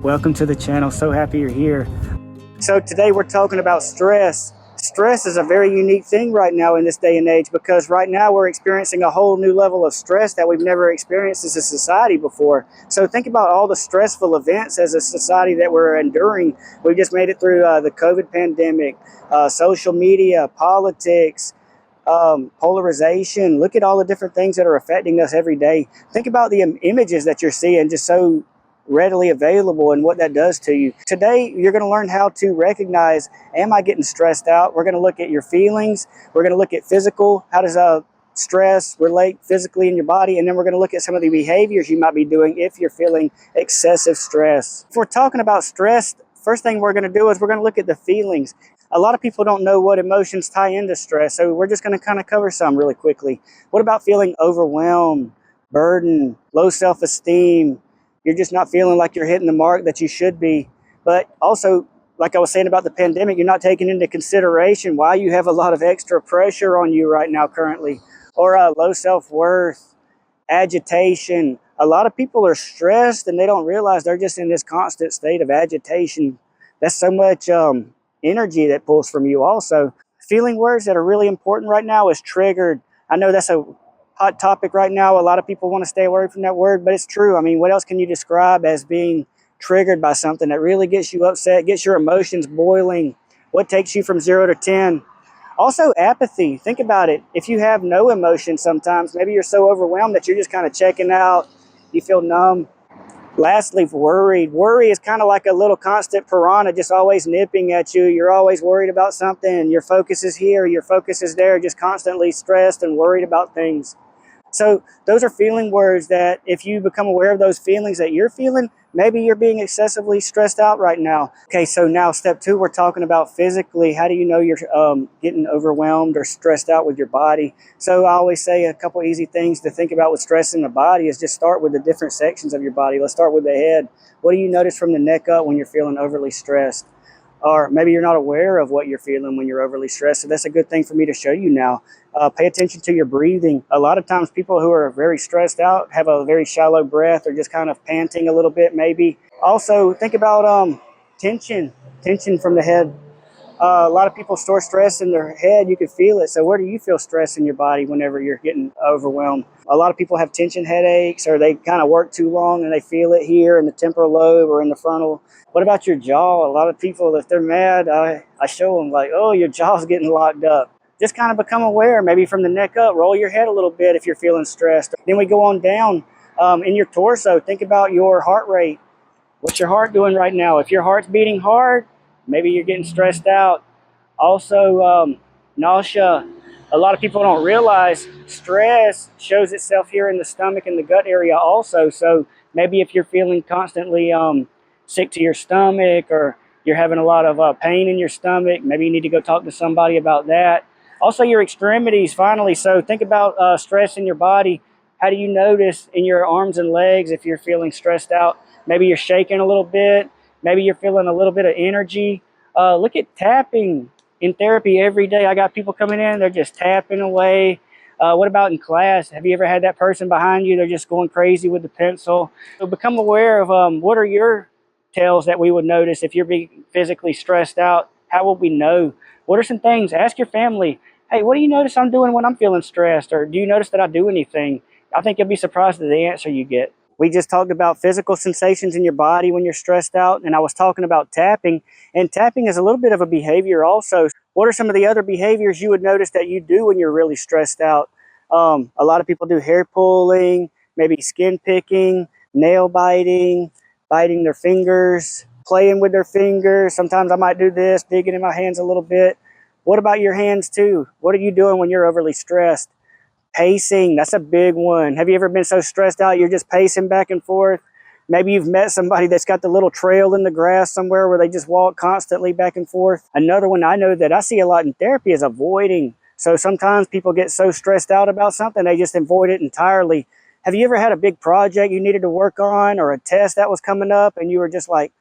Welcome to the channel. So happy you're here. So today we're talking about stress. Stress is a very unique thing right now in this day and age, because right now we're experiencing a whole new level of stress that we've never experienced as a society before. So think about all the stressful events as a society that we're enduring. We just made it through the COVID pandemic, social media, politics, polarization. Look at all the different things that are affecting us every day. Think about the images that you're seeing just so readily available and what that does to you. Today, you're going to learn how to recognize, am I getting stressed out? We're going to look at your feelings. We're going to look at physical. How does stress relate physically in your body? And then we're going to look at some of the behaviors you might be doing if you're feeling excessive stress. If we're talking about stress, first thing we're going to do is we're going to look at the feelings. A lot of people don't know what emotions tie into stress, so we're just going to kind of cover some really quickly. What about feeling overwhelmed, burdened, low self-esteem? You're just not feeling like you're hitting the mark that you should be. But also, like I was saying about the pandemic, you're not taking into consideration why you have a lot of extra pressure on you right now currently, or low self-worth, agitation. A lot of people are stressed and they don't realize they're just in this constant state of agitation. That's so much energy that pulls from you. Also, feeling words that are really important right now is triggered. I know that's a hot topic right now. A lot of people want to stay away from that word, but it's true. I mean, what else can you describe as being triggered by something that really gets you upset, gets your emotions boiling? What takes you from 0 to 10? Also, apathy. Think about it. If you have no emotion sometimes, maybe you're so overwhelmed that you're just kind of checking out, you feel numb. Lastly, worried. Worry is kind of like a little constant piranha just always nipping at you. You're always worried about something, and your focus is here, your focus is there, just constantly stressed and worried about things. So those are feeling words that if you become aware of those feelings that you're feeling, maybe you're being excessively stressed out right now. Okay, so now step 2, we're talking about physically. How do you know you're getting overwhelmed or stressed out with your body? So I always say a couple easy things to think about with stress in the body is just start with the different sections of your body. Let's start with the head. What do you notice from the neck up when you're feeling overly stressed? Or maybe you're not aware of what you're feeling when you're overly stressed. So that's a good thing for me to show you now. Pay attention to your breathing. A lot of times people who are very stressed out have a very shallow breath or just kind of panting a little bit maybe. Also, think about tension from the head. A lot of people store stress in their head. You can feel it. So where do you feel stress in your body whenever you're getting overwhelmed? A lot of people have tension headaches, or they kind of work too long and they feel it here in the temporal lobe or in the frontal. What about your jaw? A lot of people, if they're mad, I show them like, oh, your jaw's getting locked up. Just kind of become aware, maybe from the neck up, roll your head a little bit if you're feeling stressed. Then we go on down in your torso. Think about your heart rate. What's your heart doing right now? If your heart's beating hard, maybe you're getting stressed out. Also, nausea. A lot of people don't realize stress shows itself here in the stomach and the gut area also. So maybe if you're feeling constantly sick to your stomach, or you're having a lot of pain in your stomach, maybe you need to go talk to somebody about that. Also, your extremities, finally. So think about stress in your body. How do you notice in your arms and legs if you're feeling stressed out? Maybe you're shaking a little bit. Maybe you're feeling a little bit of energy. Look at tapping. In therapy every day, I got people coming in, they're just tapping away. What about in class? Have you ever had that person behind you? They're just going crazy with the pencil. So become aware of what are your tells that we would notice if you're being physically stressed out. How will we know? What are some things? Ask your family, hey, what do you notice I'm doing when I'm feeling stressed? Or do you notice that I do anything? I think you'll be surprised at the answer you get. We just talked about physical sensations in your body when you're stressed out, and I was talking about tapping, and tapping is a little bit of a behavior also. What are some of the other behaviors you would notice that you do when you're really stressed out? A lot of people do hair pulling, maybe skin picking, nail biting, biting their fingers, playing with their fingers. Sometimes I might do this, digging in my hands a little bit. What about your hands too? What are you doing when you're overly stressed? Pacing, that's a big one. Have you ever been so stressed out you're just pacing back and forth? Maybe you've met somebody that's got the little trail in the grass somewhere where they just walk constantly back and forth. Another one I know that I see a lot in therapy is avoiding. So sometimes people get so stressed out about something, they just avoid it entirely. Have you ever had a big project you needed to work on, or a test that was coming up and you were just like,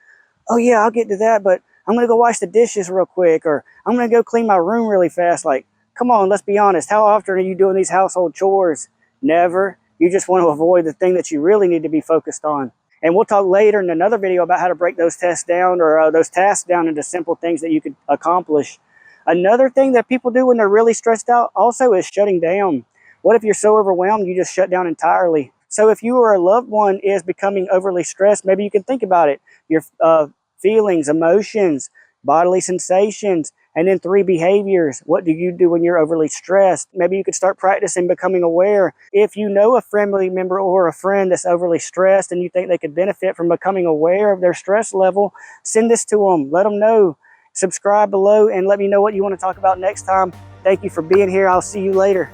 oh yeah, I'll get to that, but I'm going to go wash the dishes real quick, or I'm going to go clean my room really fast? Like, come on, let's be honest. How often are you doing these household chores? Never. You just want to avoid the thing that you really need to be focused on. And we'll talk later in another video about how to break those tests down, or those tasks down, into simple things that you could accomplish. Another thing that people do when they're really stressed out also is shutting down. What if you're so overwhelmed you just shut down entirely? So if you or a loved one is becoming overly stressed, maybe you can think about it. Your feelings, emotions, bodily sensations, and then 3 behaviors. What do you do when you're overly stressed? Maybe you could start practicing becoming aware. If you know a family member or a friend that's overly stressed and you think they could benefit from becoming aware of their stress level, send this to them. Let them know. Subscribe below and let me know what you want to talk about next time. Thank you for being here. I'll see you later.